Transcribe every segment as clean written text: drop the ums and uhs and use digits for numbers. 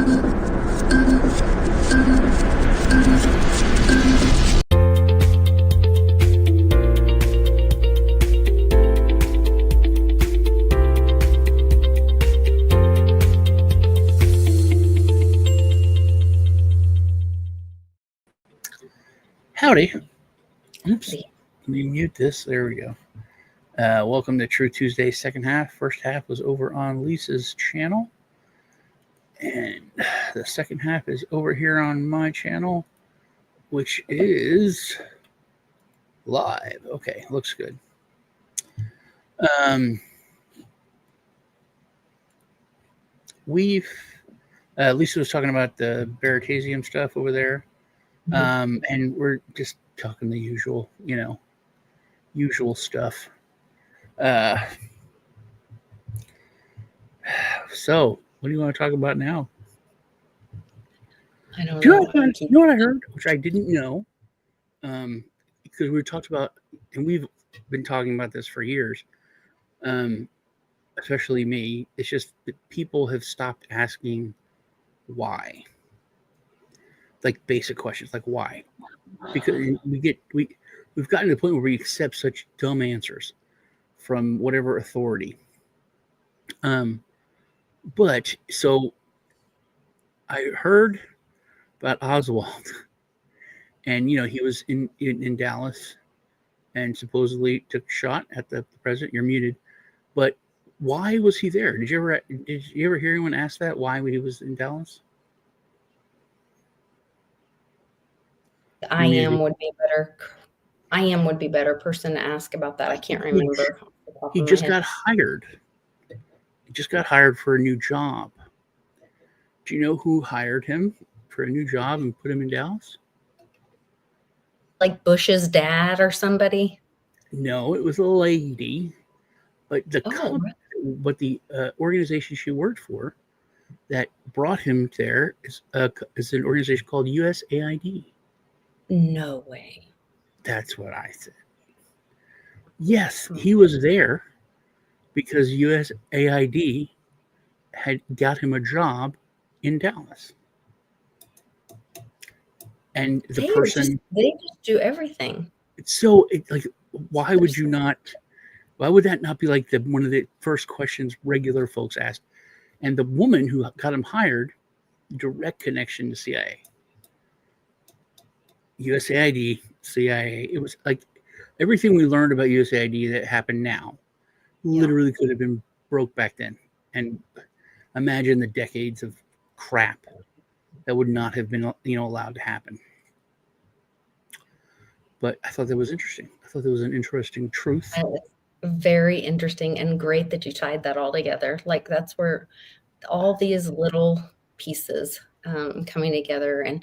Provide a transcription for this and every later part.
Howdy. Oops. Let me mute this. There we go. Welcome to True Tuesday second half. First half was over on Lisa's channel. And the second half is over here on my channel, which is live. Okay, looks good. Lisa was talking about the veritasium stuff over there. And we're just talking the usual, usual stuff. So what do you want to talk about now? I don't know. You know what I heard, which I didn't know? Because we talked about, and we've been talking about this for years, especially me. It's just that people have stopped asking why. Like basic questions, like why? Because we've gotten to the point where we accept such dumb answers from whatever authority. But so I heard about Oswald, and he was in Dallas, and supposedly took a shot at the president. You're muted, but why was he there? Did you ever hear anyone ask that? Why he was in Dallas? I am would be better person to ask about that. I can't remember. He just got hired. He just got hired for a new job. Do you know who hired him for a new job and put him in Dallas? Like Bush's dad or somebody? No, it was a lady. But the organization she worked for that brought him there is an organization called USAID. No way. That's what I said. Yes, he was there because USAID had got him a job in Dallas. And they just do everything. So why would that not be like one of the first questions regular folks asked? And the woman who got him hired, direct connection to CIA. USAID, CIA. It was like everything we learned about USAID that happened now literally could have been broke back then. And imagine the decades of crap that would not have been allowed to happen. But I thought that was interesting. I thought that was an interesting truth. Very interesting and great that you tied that all together. Like that's where all these little pieces coming together. And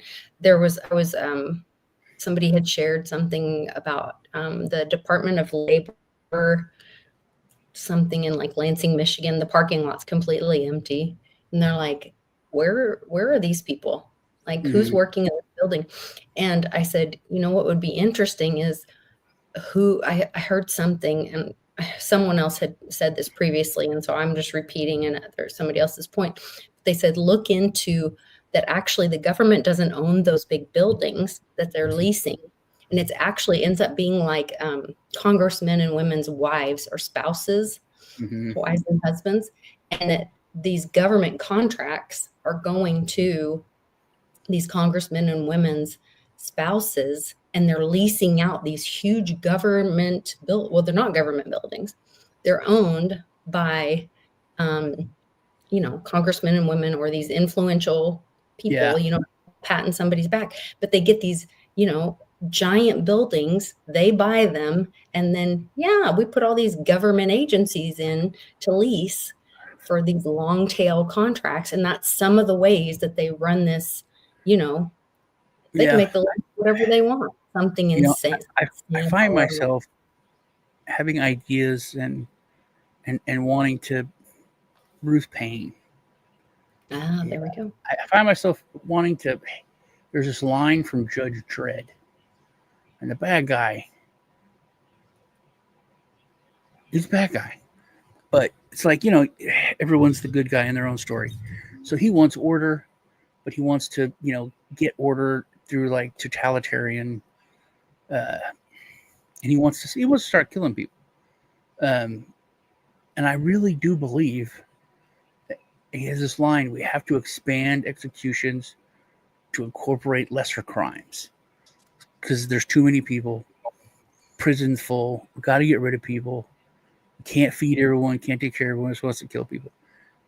somebody had shared something about the Department of Labor, something in like Lansing, Michigan. The parking lot's completely empty. And they're like, where are these people? Like, who's working in this building? And I said, what would be interesting is I heard something, and someone else had said this previously. And so I'm just repeating somebody else's point. They said, look into that actually the government doesn't own those big buildings that they're leasing. And it actually ends up being like congressmen and women's wives or spouses, wives and husbands. And that these government contracts are going to these congressmen and women's spouses, and they're leasing out these huge government they're not government buildings. They're owned by, congressmen and women or these influential people, patting somebody's back, but they get these, giant buildings, they buy them. And then, we put all these government agencies in to lease for these long tail contracts. And that's some of the ways that they run this, they can make the whatever they want, something insane. I find myself having ideas and wanting to Ruth Payne. There we go. I find myself wanting to. There's this line from Judge Dredd, and the bad guy is a bad guy, but it's like everyone's the good guy in their own story. So he wants order, but he wants to, get order through like totalitarian, and he wants to start killing people. And I really do believe that he has this line: we have to expand executions to incorporate lesser crimes because there's too many people. Prison's full. We got to get rid of people. Can't feed everyone. Can't take care of everyone. Just wants to kill people.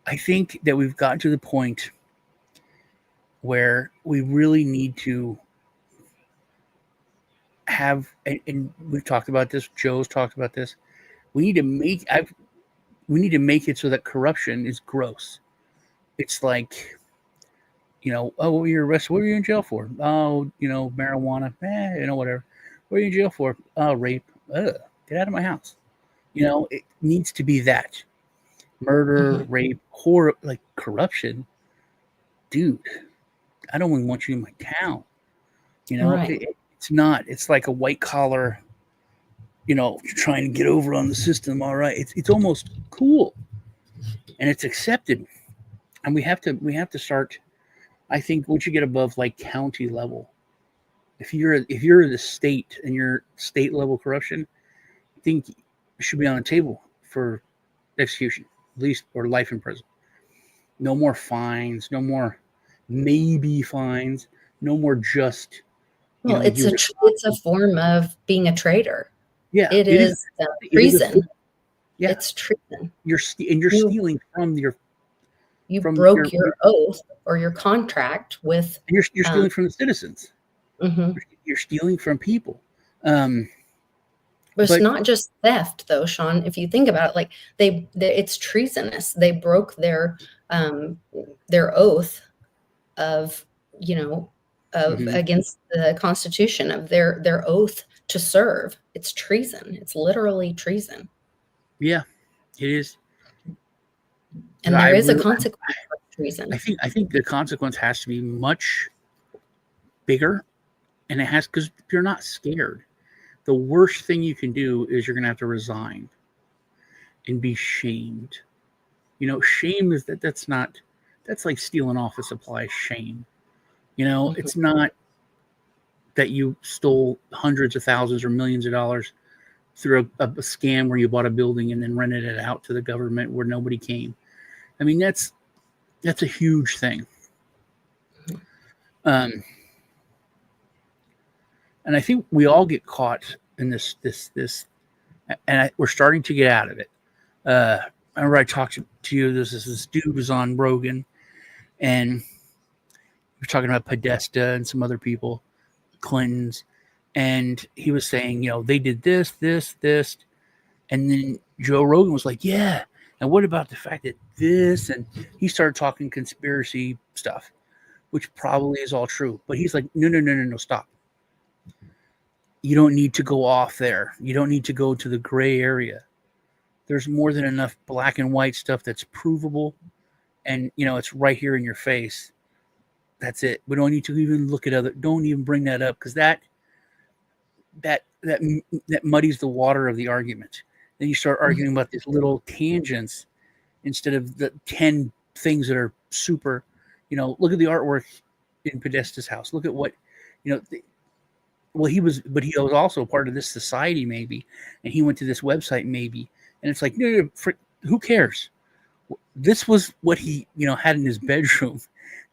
I think that we've gotten to the point where we really need to have, and we've talked about this. Joe's talked about this. We need to make it so that corruption is gross. It's like, oh, you're arrested. What are you in jail for? Oh, marijuana. Whatever. What are you in jail for? Oh, rape. Ugh, get out of my house. It needs to be that. Murder, rape, horror, like corruption. Dude, I don't even want you in my town. Right. It's not. It's like a white collar, trying to get over on the system. All right. It's almost cool. And it's accepted. And we have to start, I think, once you get above like county level, if you're the state and your state level corruption, I think it should be on the table for execution, at least, or life in prison. No more fines, no more maybe fines, no more just. Well, it's a form of being a traitor. Yeah, it is treason. Yeah, it's treason. You're stealing from your. You broke your oath or your contract with. You're stealing from the citizens. Mm-hmm. You're stealing from people. But it's not just theft, though, Sean. If you think about it, like it's treasonous. They broke their oath of against the Constitution, of their oath to serve. It's treason. It's literally treason. Yeah, it is. And there is a consequence for treason. I think the consequence has to be much bigger, and it has, because you're not scared. The worst thing you can do is you're going to have to resign and be shamed. Shame is that's like stealing office supplies. Shame. It's not that you stole hundreds of thousands or millions of dollars through a scam where you bought a building and then rented it out to the government where nobody came. I mean, that's a huge thing. And I think we all get caught in this, and we're starting to get out of it. I remember I talked to you. This dude was on Rogan, and we were talking about Podesta and some other people, Clintons, and he was saying, they did this, and then Joe Rogan was like, yeah, and what about the fact that this, and he started talking conspiracy stuff, which probably is all true, but he's like, no, stop. You don't need to go off there. You don't need to go to the gray area. There's more than enough black and white stuff that's provable, and it's right here in your face. That's it. We don't need to even look at don't even bring that up, because that muddies the water of the argument. Then you start arguing about these little tangents instead of the 10 things that are super. Look at the artwork in Podesta's house. Look at what he was also part of this society, maybe, and he went to this website, maybe, and it's like, no, who cares? This was what he, had in his bedroom.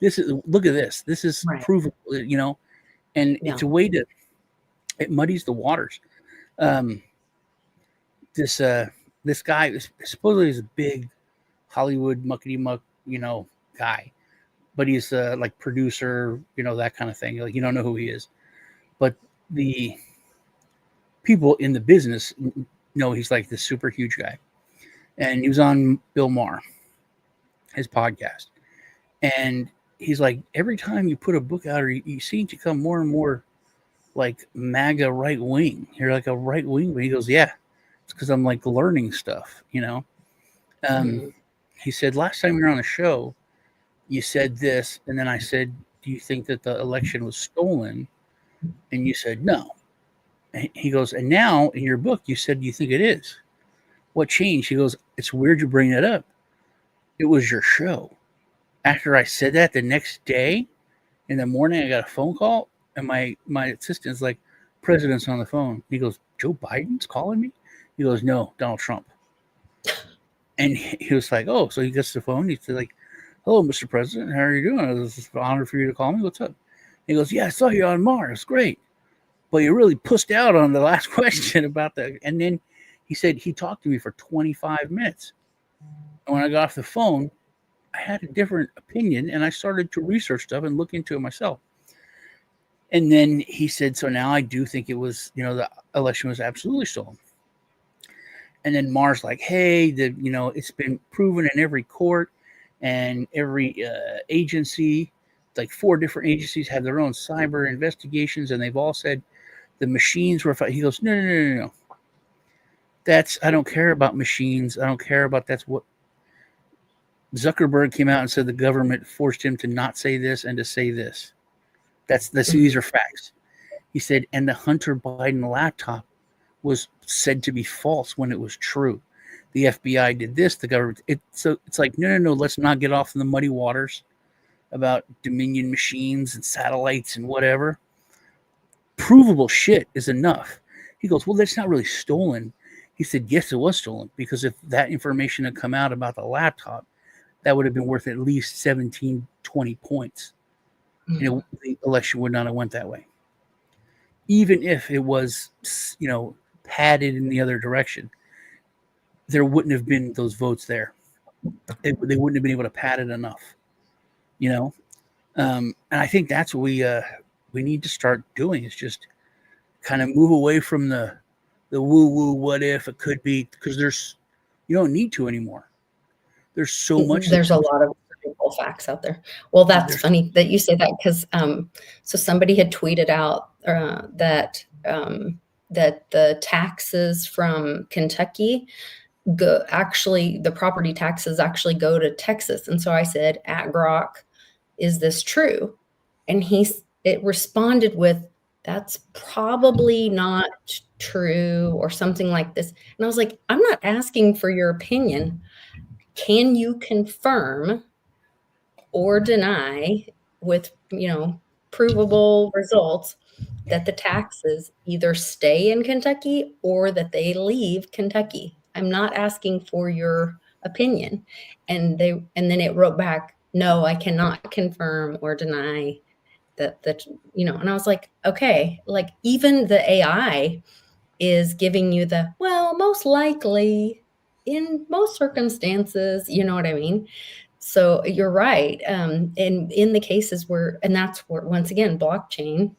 Look at this. This is right. Provable, and it's a way to. It muddies the waters. This guy supposedly is a big Hollywood muckety muck, guy, but he's like producer, that kind of thing. Like, you don't know who he is, but the people in the business know he's like this super huge guy. And he was on Bill Maher, his podcast, and he's like, every time you put a book out, or you seem to come more and more like MAGA right wing. You're like a right wing, but he goes, yeah, it's because I'm like learning stuff, He said, last time you were on the show, you said this, and then I said, do you think that the election was stolen? And you said no. And he goes, and now in your book you said you think it is. What changed? He goes, it's weird you bring that up. It was your show. After I said that, the next day In the morning, I got a phone call, and my assistant's like, "President's on the phone." He goes, "Joe Biden's calling me?" He goes, "No, Donald Trump." And he was like, "Oh," so he gets the phone. He's like, "Hello, Mr. President. How are you doing? It was an honor for you to call me. What's up?" He goes, "Yeah, I saw you on Mars. Great. But you really pussed out on the last question about that." And then he said he talked to me for 25 minutes. And when I got off the phone, I had a different opinion, and I started to research stuff and look into it myself. And then he said, "So now I do think it was, the election was absolutely stolen." And then Mars like, "Hey, it's been proven in every court and every agency. Like 4 different agencies have their own cyber investigations, and they've all said the machines were." He goes, "No, no, no, no, no. I don't care about machines. I don't care about that's what." Zuckerberg came out and said the government forced him to not say this and to say this. These are facts. He said, and the Hunter Biden laptop was said to be false when it was true. The FBI did this, the government. So it's like, no, no, no, let's not get off in the muddy waters about Dominion machines and satellites and whatever. Provable shit is enough. He goes, well, that's not really stolen. He said, yes, it was stolen, because if that information had come out about the laptop, that would have been worth at least 17, 20 points. The election would not have went that way. Even if it was, padded in the other direction, there wouldn't have been those votes there. They wouldn't have been able to pad it enough, and I think that's what we need to start doing, is just kind of move away from the woo-woo, what if it could be, because you don't need to anymore. There's so much. There's a lot of facts out there. Well, that's funny that you say that, because so somebody had tweeted out that the taxes from Kentucky the property taxes actually go to Texas. And so I said, at Grok, is this true? And it responded with, that's probably not true, or something like this. And I was like, I'm not asking for your opinion. Can you confirm or deny with, provable results that the taxes either stay in Kentucky or that they leave Kentucky? I'm not asking for your opinion. And then it wrote back, no, I cannot confirm or deny that, and I was like, okay, like even the AI is giving you most likely in most circumstances, you know what I mean? So you're right. And in the cases and that's where, once again, blockchain,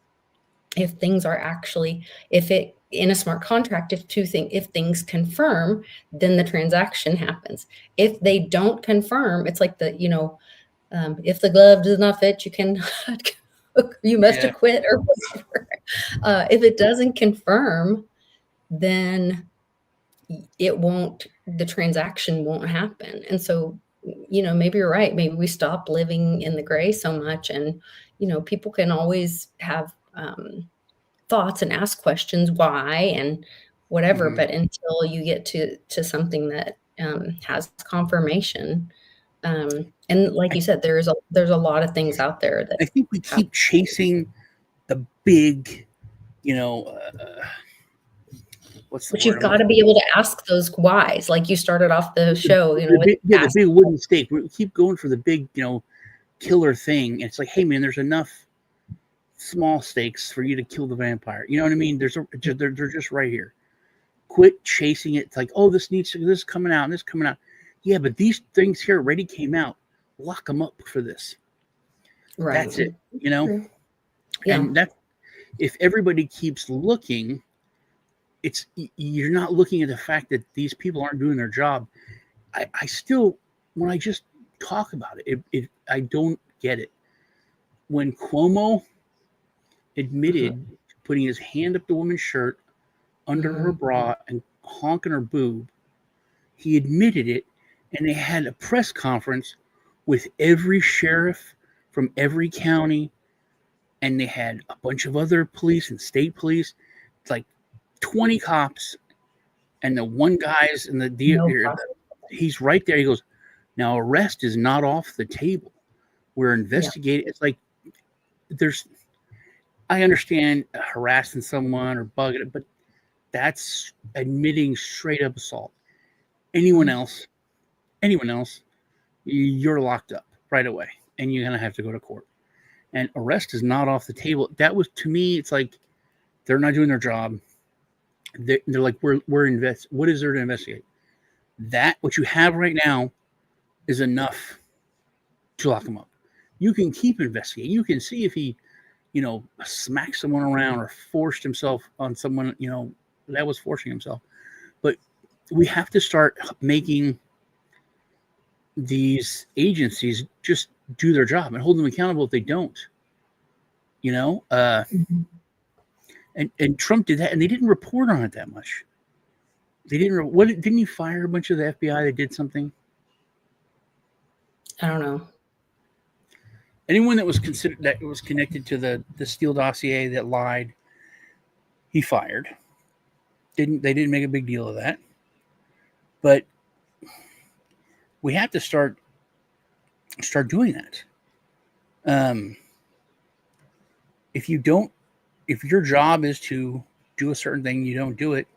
if things are actually, in a smart contract, if things confirm, then the transaction happens. If they don't confirm, it's like if the glove does not fit, you must acquit or whatever. If it doesn't confirm, then the transaction won't happen. And so, maybe you're right. Maybe we stop living in the gray so much, and, people can always have thoughts and ask questions, why and whatever. Mm-hmm. But until you get to something that has confirmation, and like you said, there's a lot of things out there that I think we keep chasing the big, but you've got to be able to ask those whys, like you started off the show, the big wooden stake. We keep going for the big, killer thing. And it's like, hey man, there's enough small stakes for you to kill the vampire. You know what I mean? They're just right here. Quit chasing it. It's like, oh, this is coming out and this coming out. Yeah, but these things here already came out. Lock them up for this. Right. That's it. Yeah. And that, if everybody keeps looking, you're not looking at the fact that these people aren't doing their job. I still, when I just talk about it, I don't get it. When Cuomo admitted to putting his hand up the woman's shirt, under her bra, and honking her boob, he admitted it, and they had a press conference with every sheriff from every county, and they had a bunch of other police and state police. It's like 20 cops, and the one guy's in the deal. He's right there. He goes, now arrest is not off the table. We're investigating. It's like, I understand harassing someone or bugging it, but that's admitting straight up assault. Anyone else, you're locked up right away, and you're gonna have to go to court. And arrest is not off the table. That was, to me, it's like they're not doing their job. They're like, we're what is there to investigate? That what you have right now is enough to lock him up. You can keep investigating. You can see if he, smacked someone around or forced himself on someone, that was forcing himself. But we have to start making these agencies just do their job and hold them accountable if they don't. And Trump did that, and they didn't report on it that much. They didn't. Didn't he fire a bunch of the FBI that did something? I don't know. Anyone that was connected to the Steele dossier that lied, he fired. They didn't make a big deal of that. But we have to start doing that. If your job is to do a certain thing, you don't do it,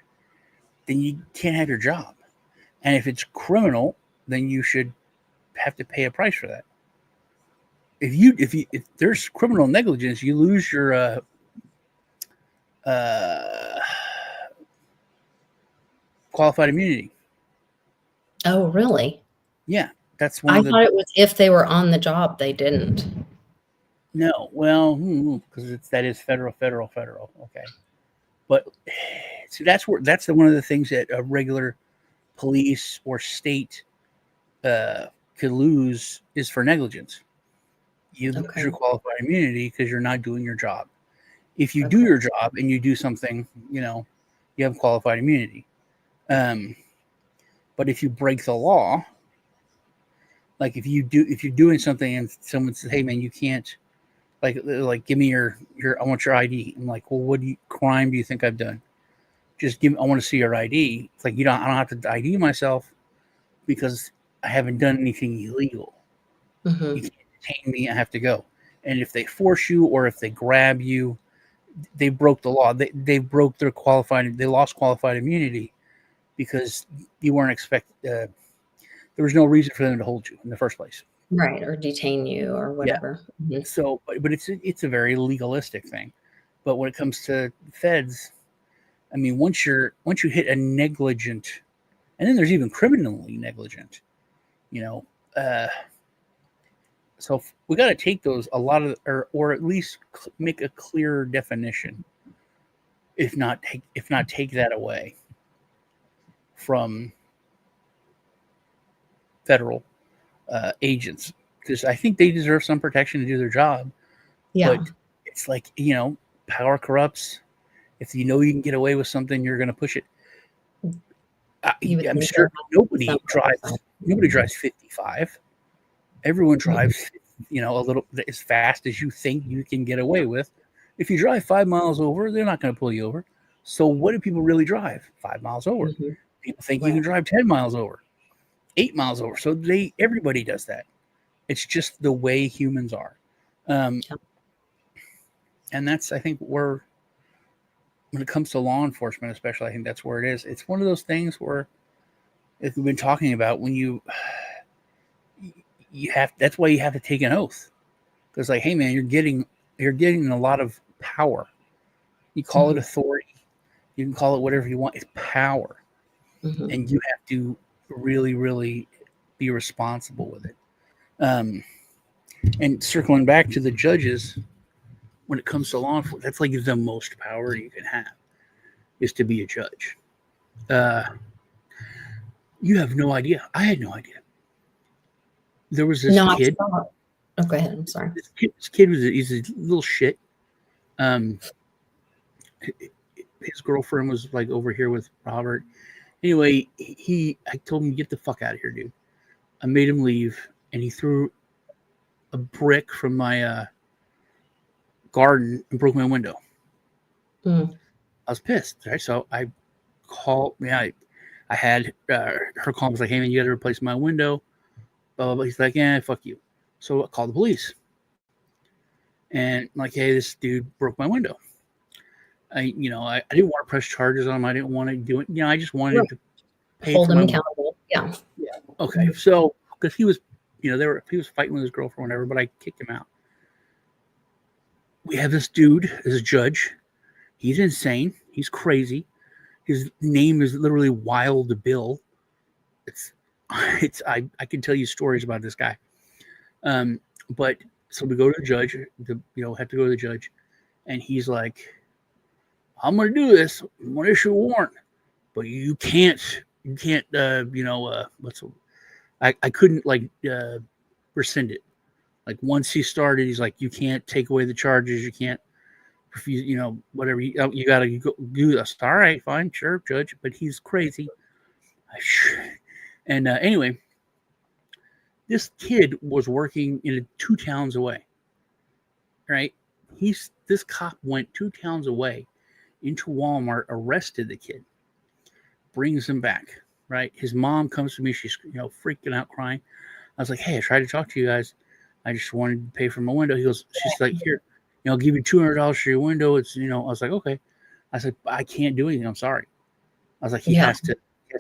then you can't have your job. And if it's criminal, then you should have to pay a price for that. If there's criminal negligence, you lose your qualified immunity. Oh, really? Yeah, that's I thought it was if they were on the job, they didn't. No, well, because that is federal. Okay, but see, that's one of the things that a regular police or state could lose is for negligence. You lose your qualified immunity because you're not doing your job. If you do your job and you do something, you have qualified immunity. But if you break the law, like if you're doing something and someone says, "Hey, man, you can't," like give me your I want your ID. I'm like, well, what crime do you think I've done? Just I want to see your ID. It's like I don't have to ID myself because I haven't done anything illegal. Mm-hmm. You can't detain me. I have to go. And if they force you or if they grab you, they broke the law. They broke their they lost qualified immunity because you weren't expected. There was no reason for them to hold you in the first place. Right, or detain you or whatever. Yeah. So, but it's a very legalistic thing. But when it comes to feds, I mean, once you hit a negligent, and then there's even criminally negligent, so we got to take those or at least make a clearer definition. If not take that away from federal agents, because I think they deserve some protection to do their job. Yeah. But it's like, power corrupts. If you can get away with something, you're going to push it. I'm sure nobody drives 55. Everyone drives, a little as fast as you think you can get away with. If you drive 5 miles over, they're not going to pull you over. So what do people really drive? 5 miles over. Mm-hmm. People think you can drive 10 miles over, 8 miles over. So everybody does that. It's just the way humans are. And that's, I think, when it comes to law enforcement, especially, I think that's where it is. It's one of those things where, if we've been talking about, when you have, that's why you have to take an oath. Because, like, hey, man, you're getting a lot of power. You call it authority. You can call it whatever you want. It's power. Mm-hmm. And you have to really, really be responsible with it. And circling back to the judges, when it comes to law enforcement, that's like the most power you can have, is to be a judge. You have no idea. I had no idea. There was this kid. Oh, go ahead. I'm sorry. This kid he's a little shit. His girlfriend was like over here with Robert. Anyway, I told him, get the fuck out of here, dude. I made him leave, and he threw a brick from my garden and broke my window. I was pissed, right? So I called. I had her call. Was like, "Hey man, you got to replace my window." Blah blah blah. He's like, "Yeah, fuck you." So I called the police. and like, hey, this dude broke my window. I didn't want to press charges on him. I didn't want to do it. I just wanted to pay Hold for them my accountable. Yeah. Yeah. Okay. So because he was, he was fighting with his girlfriend, or whatever, but I kicked him out. We have this dude as a judge. He's insane. He's crazy. His name is literally Wild Bill. It's I can tell you stories about this guy. But so we go to the judge. Have to go to the judge, and he's like, "I'm going to do this. I'm going to issue a warrant, but you can't. I couldn't rescind it. Like once he started, he's like, you can't take away the charges. You can't refuse, whatever. You got to go do this. All right, fine, sure, judge. But he's crazy. And anyway, this kid was working in 2 towns away. Right? This cop went 2 towns away into Walmart, arrested the kid, brings him back. Right? His mom comes to me. She's freaking out, crying. I was like, hey, I tried to talk to you guys. I just wanted to pay for my window. She's like, here, I'll give you $200 for your window. It's, I was like, okay. I said, I can't do anything. I'm sorry. I was like, he has to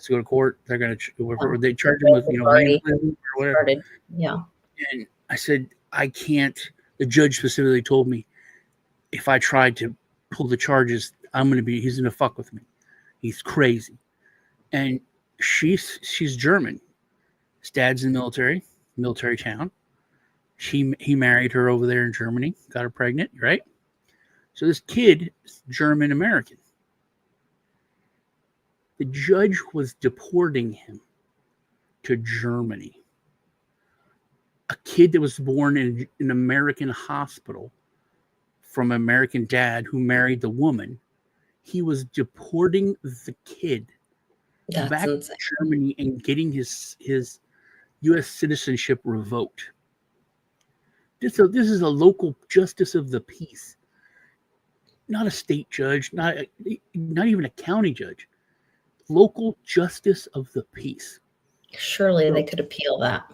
go to court. They're going to, they charge him with, vandalism or whatever. Started. Yeah. And I said, I can't. The judge specifically told me if I tried to pull the charges, he's going to fuck with me. He's crazy. And she's German. His dad's in the military town. He married her over there in Germany, got her pregnant, right? So this kid is German American. The judge was deporting him to Germany. A kid that was born in an American hospital from an American dad who married the woman. He was deporting the kid back to Germany and getting his U.S. citizenship revoked. This is a local justice of the peace, not a state judge, not even a county judge. Local justice of the peace. Surely they could appeal that.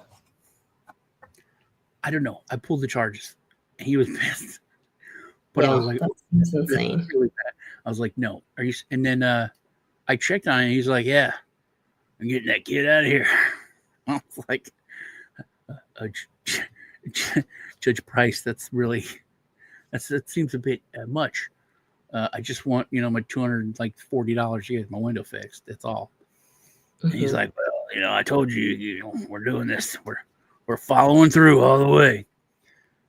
I don't know. I pulled the charges, and he was pissed. But I was like, that's insane. Really bad. I was like, no. Are you? And then I checked on it. And he's like, yeah, I'm getting that kid out of here. I was like, Judge Price, that seems a bit much. I just want, my $240 to get my window fixed. That's all. Mm-hmm. And he's like, well, I told you, we're doing this. We're following through all the way.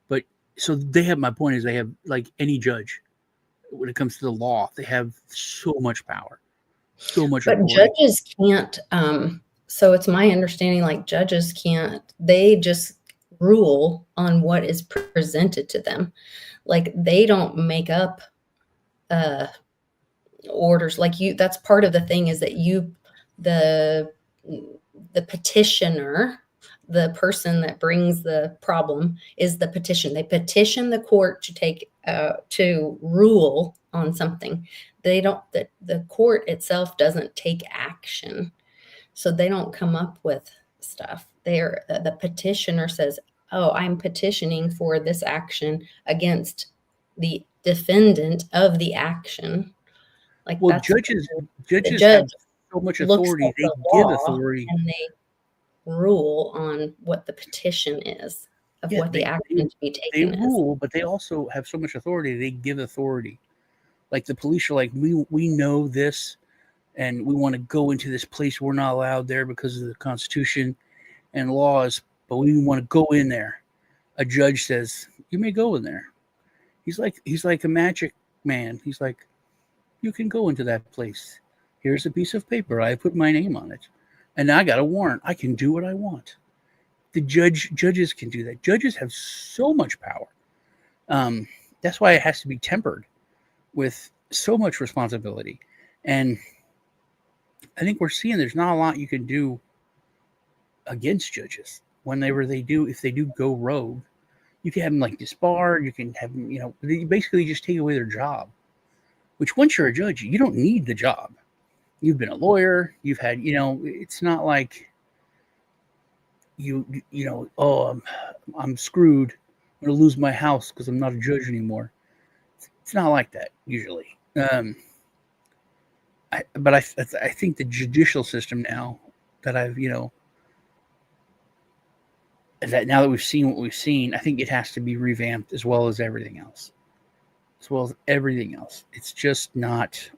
But so my point is they have, like any judge, when it comes to the law, they have so much power, so much authority. But judges can't, so it's my understanding, like judges can't, they just rule on what is presented to them. Like they don't make up orders. Like that's part of the thing, is that the petitioner, the person that brings the problem, is the petition. They petition the court to take to rule on something. They don't, the court itself doesn't take action, so they don't come up with stuff. The petitioner says, oh, I'm petitioning for this action against the defendant of the action. Like, well, judges have so much authority. They give authority, and they rule on what the petition is of what the action to be taken is. They rule, but they also have so much authority. They give authority. Like the police are like, we know this, and we want to go into this place. We're not allowed there because of the Constitution and laws, but we want to go in there. A judge says, you may go in there. He's like a magic man. He's like, you can go into that place. Here's a piece of paper. I put my name on it, and I got a warrant. I can do what I want. The judges can do that. Judges have so much power. That's why it has to be tempered with so much responsibility. And I think we're seeing there's not a lot you can do against judges whenever if they do go rogue. You can have them disbarred. You can have them, they basically just take away their job. Which once you're a judge, you don't need the job. You've been a lawyer. You've had, it's not like I'm screwed. going to lose my house because I'm not a judge anymore. It's not like that usually. But I think the judicial system now that I've, that now that we've seen what we've seen, I think it has to be revamped as well as everything else. It's just not.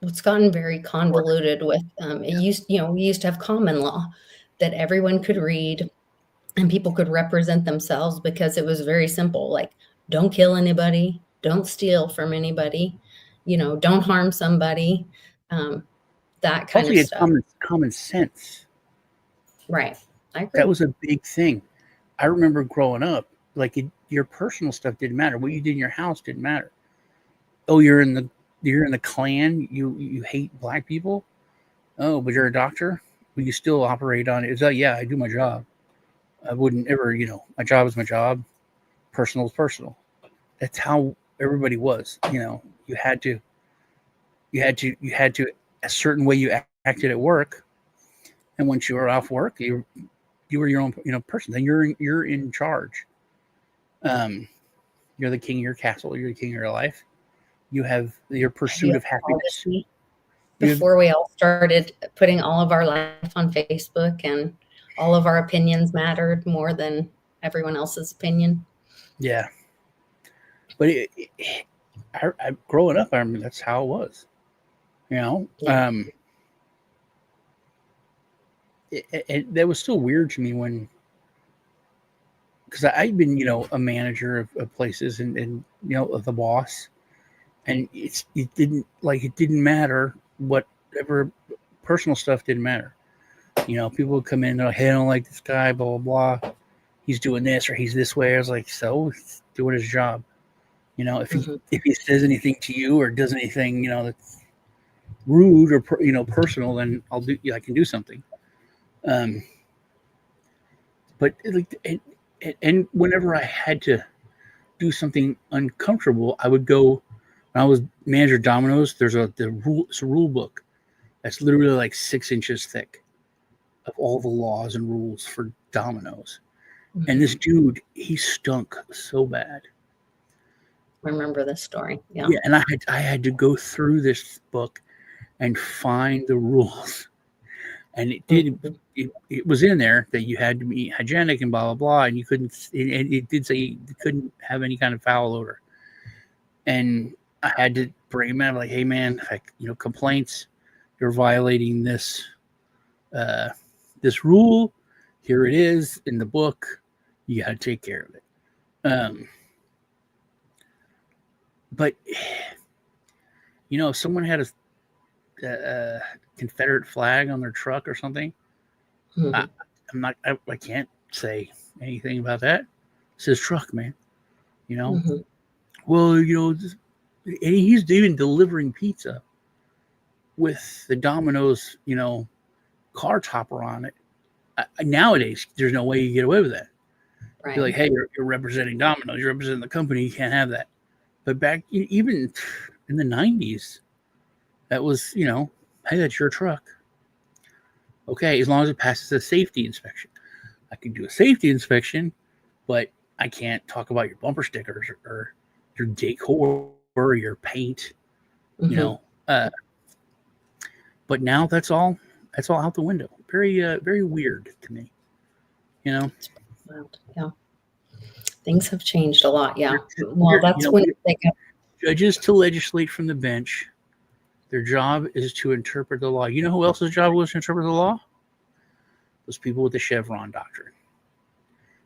It's gotten very convoluted with we used to have common law that everyone could read and people could represent themselves because it was very simple. Like, don't kill anybody, don't steal from anybody, don't harm somebody, that kind Also, of you had stuff. common sense. Right. I agree. That was a big thing. I remember growing up, like your personal stuff didn't matter. What you did in your house didn't matter. Oh, you're in the Klan. You hate black people. Oh, but you're a doctor. But you still operate on it. It's like, yeah, I do my job. I wouldn't ever, my job is my job. Personal is personal. That's how everybody was. You had to a certain way you acted at work, and once you were off work, you were your own person. Then you're in charge. You're the king of your castle. You're the king of your life. You have your pursuit of happiness. Before we all started putting all of our life on Facebook and all of our opinions mattered more than everyone else's opinion. Yeah. But I growing up, I remember that's how it was. Yeah. That was still weird to me because I'd been, a manager of places and of the boss, and it didn't matter whatever personal stuff didn't matter. People would come in and like, hey, I don't like this guy, blah blah blah. He's doing this or he's this way. I was like, so he's doing his job. If he says anything to you or does anything, that's rude or personal, then I can do something. But and whenever I had to do something uncomfortable, I would go. When I was manager of Domino's, it's a rule book that's literally like 6 inches thick of all the laws and rules for Domino's. Mm-hmm. And this dude, he stunk so bad. I remember this story. Yeah. Yeah, and I had to go through this book and find the rules. And it was in there that you had to be hygienic and blah blah blah, and you couldn't. It did say you couldn't have any kind of foul odor. And I had to bring him out like, hey man, complaints, you're violating this rule. Here it is in the book. You got to take care of it. But if someone had a Confederate flag on their truck or something, mm-hmm. I can't say anything about that. It's his truck, man. Mm-hmm. Well, and he's even delivering pizza with the Domino's, car topper on it. Nowadays, there's no way you get away with that. Right. You're like, hey, you're representing Domino's, you're representing the company, you can't have that. But back even in the 90s, that was, hey, that's your truck. Okay, as long as it passes a safety inspection. I can do a safety inspection, but I can't talk about your bumper stickers or your decor or your paint, mm-hmm. But now that's all out the window. Very, very weird to me, Yeah. Things have changed a lot. Yeah. Well, that's when they got judges to legislate from the bench. Their job is to interpret the law. You know who else's job was to interpret the law? Those people with the Chevron doctrine.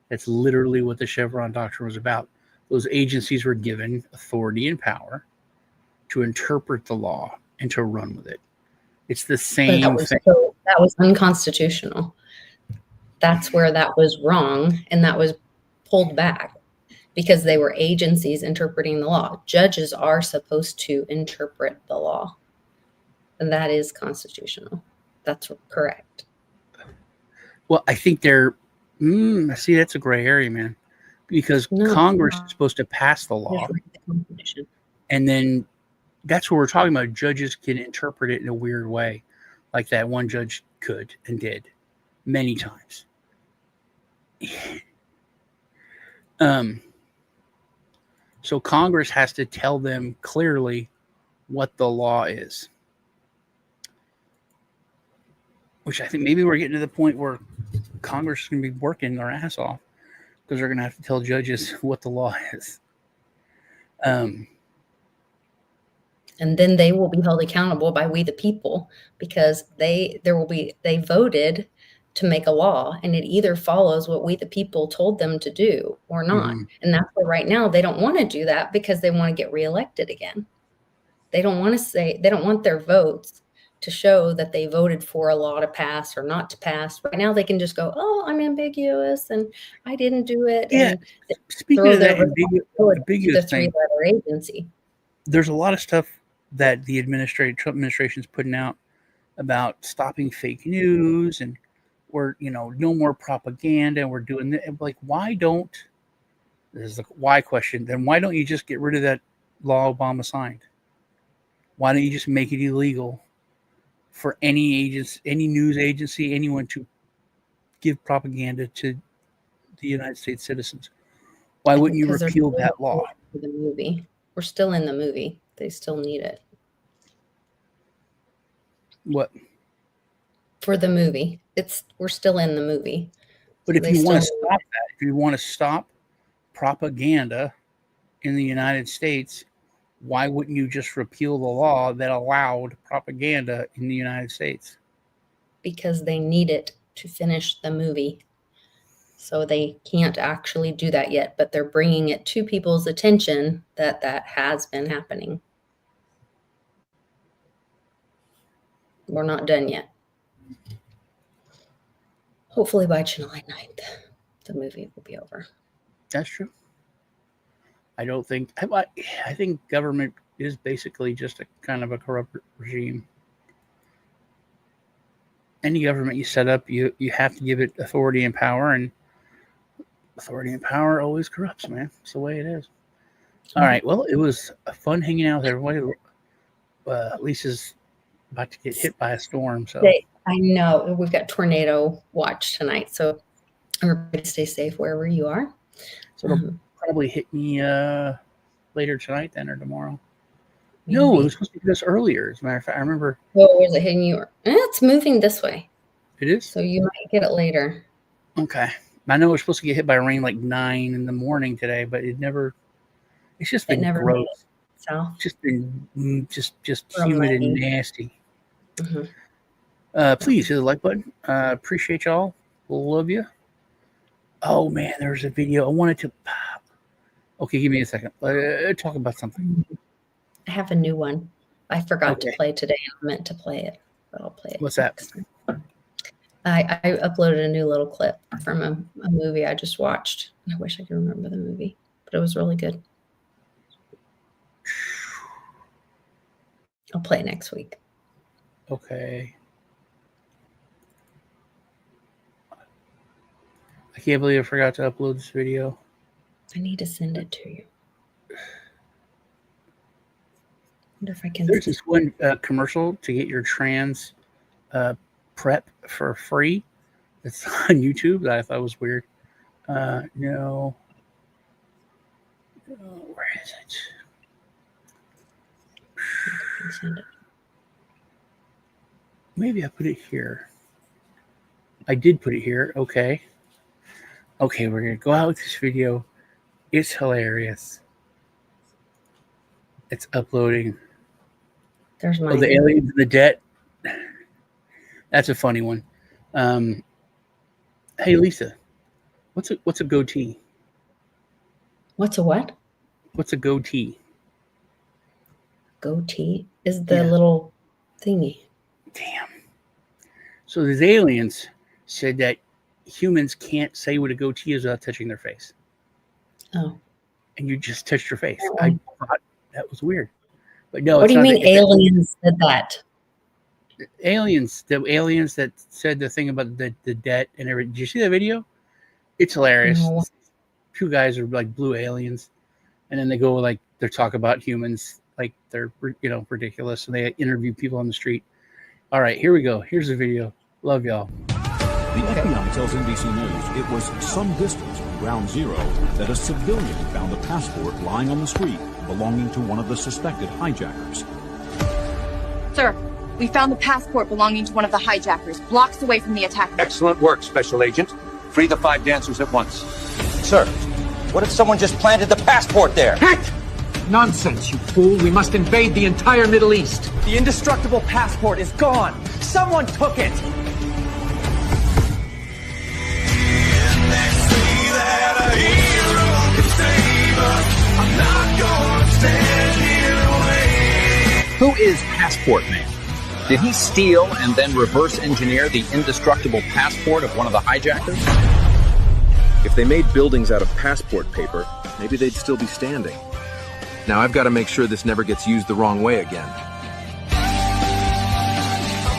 That's literally what the Chevron doctrine was about. Those agencies were given authority and power to interpret the law and to run with it. It's the same thing. That was unconstitutional. That's where that was wrong, and that was pulled back because they were agencies interpreting the law. Judges are supposed to interpret the law, and that is constitutional. That's correct. Well, I think they're see, that's a gray area, man, because Congress is supposed to pass the law, and then that's what we're talking about. Judges can interpret it in a weird way, like that one judge could and did many times. So Congress has to tell them clearly what the law is. Which I think maybe we're getting to the point where Congress is going to be working their ass off because they're going to have to tell judges what the law is. And then they will be held accountable by we the people, because they voted to make a law, and it either follows what we the people told them to do or not. And that's why right now they don't want to do that, because they want to get reelected again. They don't want their votes to show that they voted for a law to pass or not to pass. Right now they can just go, oh, I'm ambiguous and I didn't do it. Yeah. And Speaking of that ambiguous thing, three-letter agency. There's a lot of stuff that the Trump administration is putting out about stopping fake news, and we're, no more propaganda, and we're doing that. Like, this is the why question, then why don't you just get rid of that law Obama signed? Why don't you just make it illegal for any news agency, anyone to give propaganda to the United States citizens? Why wouldn't you repeal that law? For the movie. We're still in the movie. They still need it. What? For the movie. We're still in the movie. But if you want to stop that, if you want to stop propaganda in the United States, why wouldn't you just repeal the law that allowed propaganda in the United States? Because they need it to finish the movie. So they can't actually do that yet, but they're bringing it to people's attention that has been happening. We're not done yet. Hopefully by July 9th, the movie will be over. That's true. I think government is basically just a kind of a corrupt regime. Any government you set up, you have to give it authority and power, and authority and power always corrupts, man. It's the way it is. All right. Well, it was fun hanging out with everybody. Lisa's about to get hit by a storm, so I know we've got tornado watch tonight, so everybody stay safe wherever you are. So it'll probably hit me later tonight then, or tomorrow. Maybe. No, it was supposed to hit us earlier. As a matter of fact, I remember. Oh, was it hitting you? It's moving this way. It is? So you might get it later. Okay. I know we're supposed to get hit by rain like 9 in the morning today, but it's just been gross. So It's just been just humid and nasty. Please hit the like button. Appreciate y'all. Love you. Oh man, there's a video I wanted to pop. Okay, give me a second. Talk about something. I have a new one. I forgot to play today. I meant to play it, but I'll play it. What's that? I uploaded a new little clip from a movie I just watched. I wish I could remember the movie, but it was really good. I'll play it next week. Okay. I can't believe I forgot to upload this video. I need to send it to you. I wonder if I can. There's this one commercial to get your trans prep for free. It's on YouTube that I thought was weird. No. Where is it? Send it. Maybe I put it here. I did put it here. Okay. Okay, we're going to go out with this video. It's hilarious. It's uploading. There's my the aliens and the debt. That's a funny one. Hey Lisa, what's a goatee? What's a what? What's a goatee? Goatee is the little thingy. Damn. So these aliens said that humans can't say what a goatee is without touching their face. Oh. And you just touched your face. I thought that was weird. But no. What do you mean aliens said that? The aliens that said the thing about the debt and everything. Did you see that video? It's hilarious. No. Two guys are like blue aliens, and then they go like they're talking about humans like they're ridiculous, and they interview people on the street. All right, here we go. Here's the video. Love y'all. The FBI tells NBC News it was some distance from Ground Zero that a civilian found a passport lying on the street belonging to one of the suspected hijackers. Sir, we found the passport belonging to one of the hijackers, blocks away from the attacker. Excellent work, Special Agent. Free the 5 dancers at once. Sir, what if someone just planted the passport there? Heck! Nonsense, you fool. We must invade the entire Middle East. The indestructible passport is gone. Someone took it. Who is Passport Man? Did he steal and then reverse engineer the indestructible passport of one of the hijackers? If they made buildings out of passport paper, maybe they'd still be standing. Now I've got to make sure this never gets used the wrong way again.